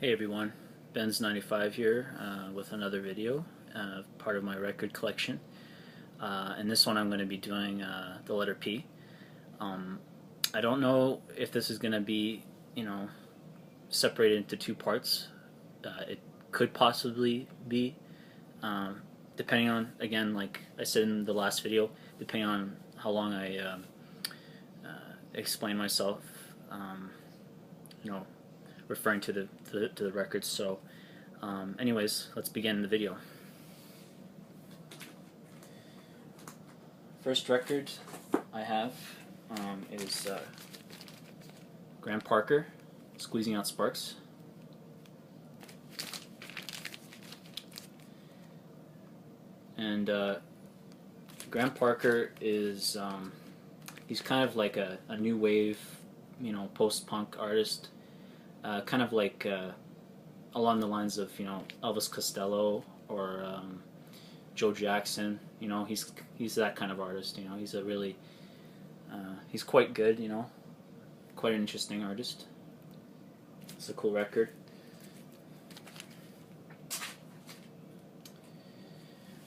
Hey everyone, Benz95 here with another video, part of my record collection. In this one I'm going to be doing the letter P. I don't know if this is going to be, separated into two parts. It could possibly be, depending on, again, like I said in the last video, depending on how long I explain myself, you know, referring to the records. So anyways, let's begin the video. First record I have is Graham Parker, Squeezing Out Sparks. And Graham Parker is he's kind of like a new wave, post-punk artist. Kind of like along the lines of Elvis Costello or Joe Jackson. He's that kind of artist. He's a really he's quite good. Quite an interesting artist. It's a cool record.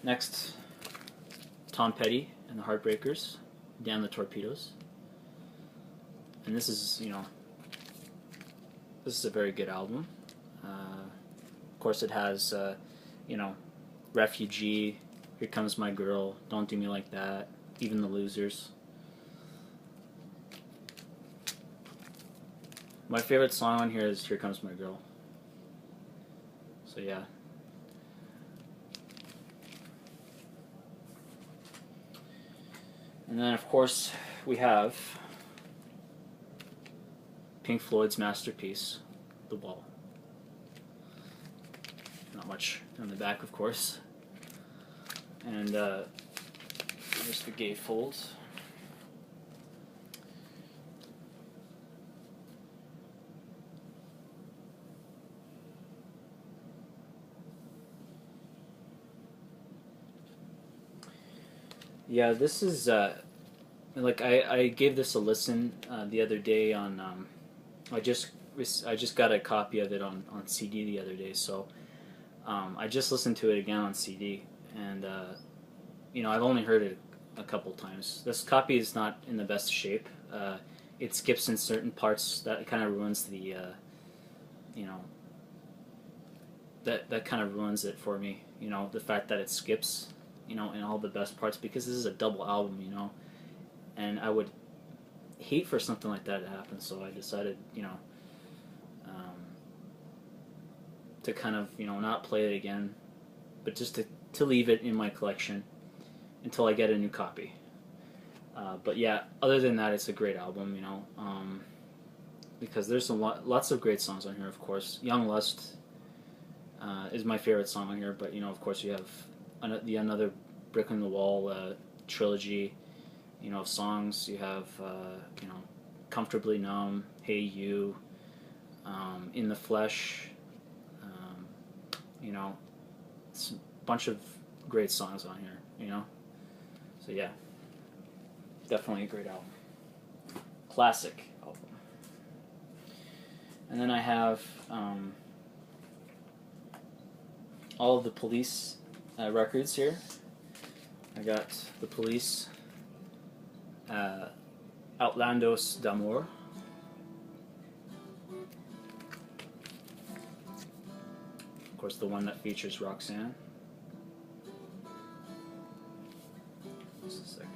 Next, Tom Petty and the Heartbreakers, Damn the Torpedoes. And this is this is a very good album. Of course, it has, Refugee, Here Comes My Girl, Don't Do Me Like That, Even the Losers. My favorite song on here is Here Comes My Girl. So yeah. And then, of course, we have Pink Floyd's masterpiece, The Wall. Not much on the back, of course. And here's the gatefold. Yeah, this is like I gave this a listen the other day on. I just got a copy of it on CD the other day, so I just listened to it again on CD, and I've only heard it a couple times. This copy is not in the best shape. It skips in certain parts that kind of ruins the that kind of ruins it for me. The fact that it skips in all the best parts, because this is a double album, and I would hate for something like that to happen, so I decided, to kind of, not play it again, but just to leave it in my collection until I get a new copy. But yeah, other than that, it's a great album, because there's lots of great songs on here, of course. Young Lust is my favorite song on here, but, of course you have the Another Brick in the Wall trilogy, of songs. You have, Comfortably Numb, Hey You, In the Flesh, it's a bunch of great songs on here, So yeah, definitely a great album. Classic album. And then I have all of the Police records here. I got the Police, Outlandos d'Amour, of course the one that features Roxanne. Just a second.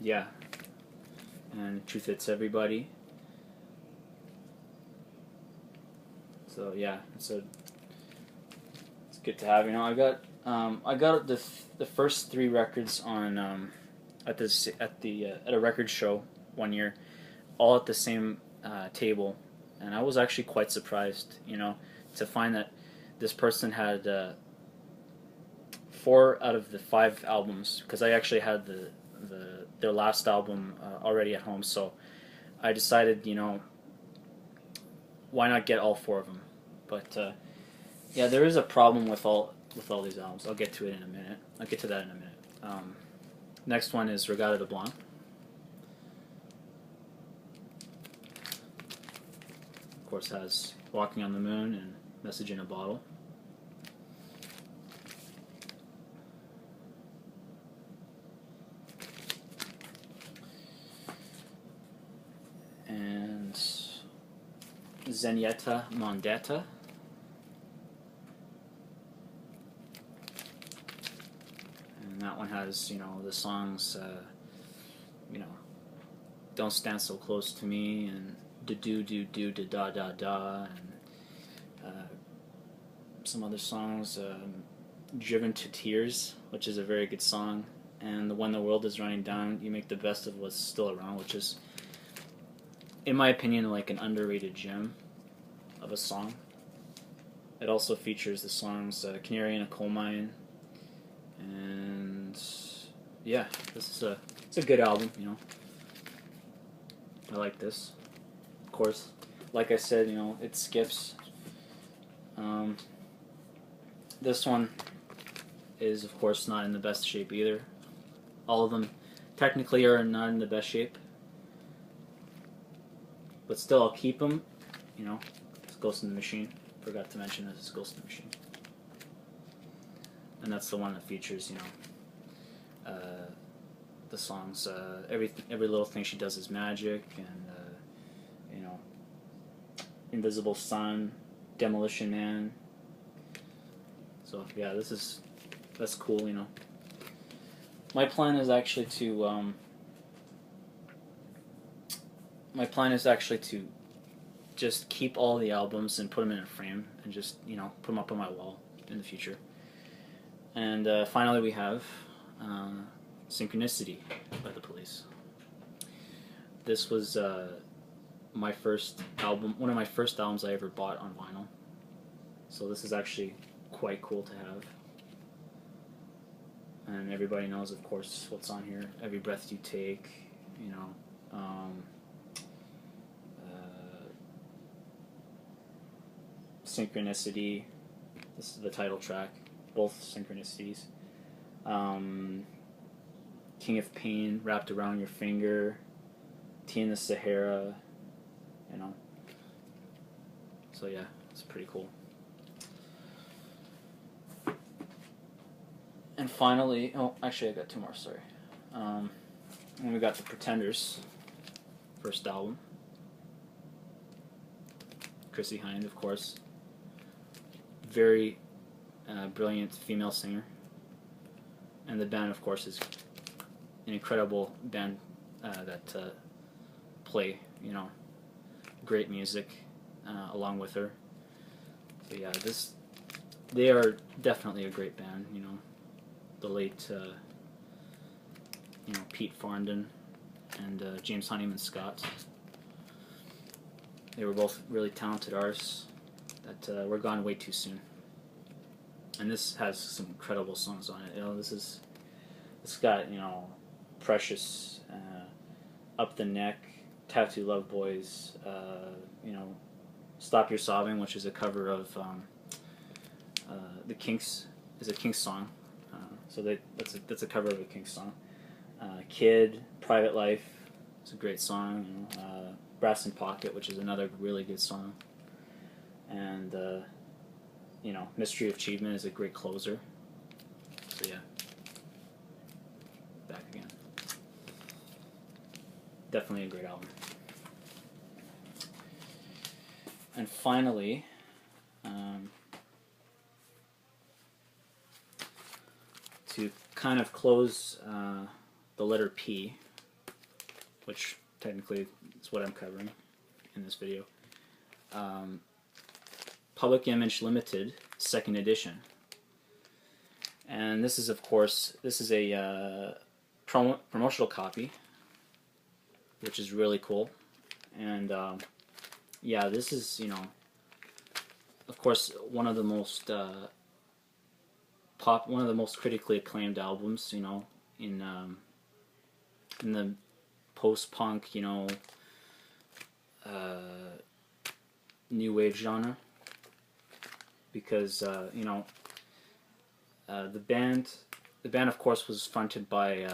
Yeah, and Truth Hits Everybody. So yeah, it's good to have. I got the first three records on at a record show one year, all at the same table, and I was actually quite surprised, to find that this person had 4 out of the 5 albums, because I actually had their last album already at home, so I decided, why not get all 4 of them? But yeah, there is a problem with all these albums. I'll get to it in a minute. I'll get to that in a minute. Next one is Regatta de Blanc. of course, has Walking on the Moon and Message in a Bottle. And Zenyatta Mondatta. And that one has, you know, the songs, you know, Don't Stand So Close to Me, and Do Do Do Da Da Da Da, and some other songs, Driven to Tears, which is a very good song, and the When the World is Running Down, You Make the Best of What's Still Around, which is, in my opinion, like an underrated gem of a song. It also features the songs Canary in a Coal Mine, and yeah, it's a good album, you know. I like this. Of course, like I said, you know, it skips. This one is, of course, not in the best shape either. All of them technically are not in the best shape, but still I'll keep them, you know. It's Ghost in the Machine. Forgot to mention this is Ghost in the Machine. And that's the one that features, you know, the songs, every Little Thing She Does Is Magic, and, you know, Invisible Sun, Demolition Man. So, yeah, that's cool, you know. My plan is actually to, just keep all the albums and put them in a frame and just, you know, put them up on my wall in the future. And finally we have Synchronicity by The Police. This was my first album, one of my first albums I ever bought on vinyl. So this is actually quite cool to have. And everybody knows, of course, what's on here. Every Breath You Take, you know. Synchronicity. This is the title track. Both Synchronicities. King of Pain, Wrapped Around Your Finger. Tea in the Sahara. You know. So yeah, it's pretty cool. And finally, oh, actually I got two more, sorry. And we got The Pretenders, first album. Chrissie Hynde, of course. Very brilliant female singer. And the band, of course, is an incredible band that play, you know, great music along with her. So yeah, they are definitely a great band, you know. The late, you know, Pete Farndon and James Honeyman Scott. They were both really talented artists that were gone way too soon. And this has some incredible songs on it. You know, it's got, you know, Precious, Up the Neck, Tattoo Love Boys, you know, Stop Your Sobbing, which is a cover of the Kinks, is a Kinks song. So that's a cover of a Kinks song. Kid, Private Life, it's a great song. Brass in Pocket, which is another really good song. And, you know, Mystery of Achievement is a great closer. So yeah. Back again. Definitely a great album. And finally, to kind of close the letter P, which technically is what I'm covering in this video, Public Image Limited, 2nd edition. And this is, of course, a promotional copy, which is really cool. And yeah, this is, you know, of course, one of the most critically acclaimed albums, you know, in the post-punk, you know, new wave genre, because you know, the band, of course, was fronted by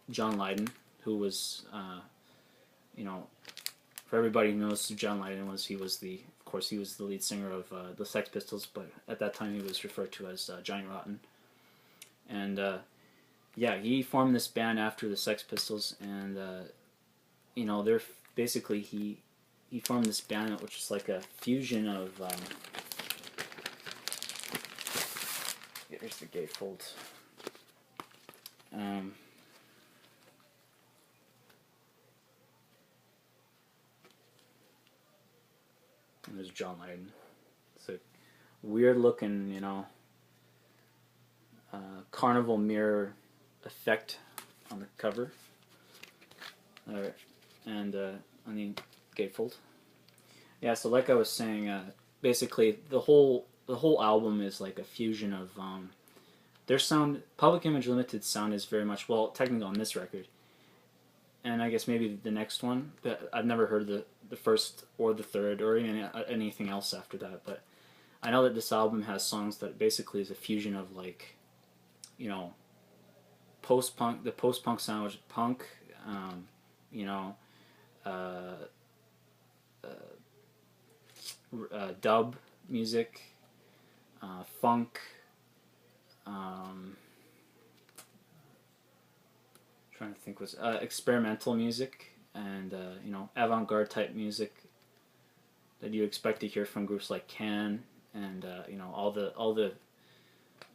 John Lydon, who was, you know, for everybody who knows who John Lydon was, he was the lead singer of the Sex Pistols, but at that time he was referred to as Johnny Rotten. And yeah, he formed this band after the Sex Pistols, and you know, they're basically he formed this band which is like a fusion of here's the gatefold. And there's John Lydon. It's a weird looking, you know, carnival mirror effect on the cover. And on the gatefold. Yeah, so like I was saying, basically the whole album is like a fusion of their sound. Public Image Limited sound is very much, well, technically on this record, and I guess maybe the next one, but I've never heard the first or the third or even anything else after that. But I know that this album has songs that basically is a fusion of, like, you know, post-punk, the post-punk sound, which is punk, you know, dub music, funk, trying to think, was experimental music, and you know, avant-garde type music that you expect to hear from groups like Can, and you know, all the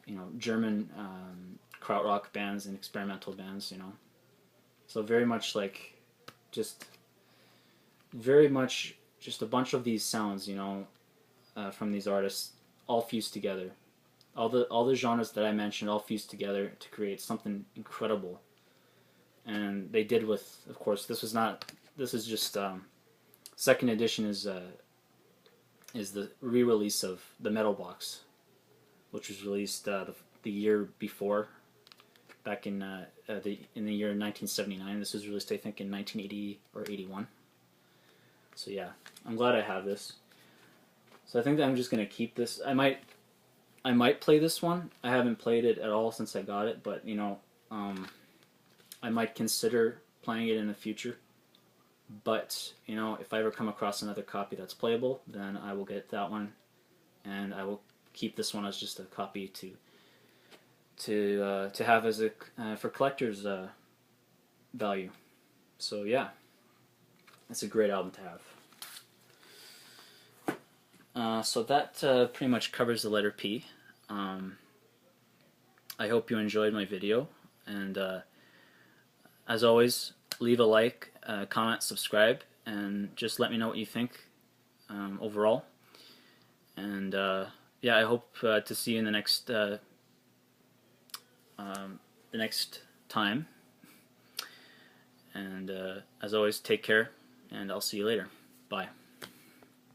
you know, German krautrock bands and experimental bands, you know. So very much like just very much just a bunch of these sounds, you know, from these artists, all fused together. All the genres that I mentioned all fused together to create something incredible. And they did with, of course, this is just second edition is the re-release of the Metal Box, which was released the year before, back in the year 1979. This was released, I think, in 1980 or 81. So yeah, I'm glad I have this. So I think that I'm just gonna keep this. I might play this one. I haven't played it at all since I got it, but you know, I might consider playing it in the future. But you know, if I ever come across another copy that's playable, then I will get that one, and I will keep this one as just a copy to have as a for collector's value. So yeah, it's a great album to have. So that pretty much covers the letter P. I hope you enjoyed my video, and as always, leave a like, comment, subscribe, and just let me know what you think overall. And yeah, I hope to see you in the next time. And as always, take care, and I'll see you later. Bye.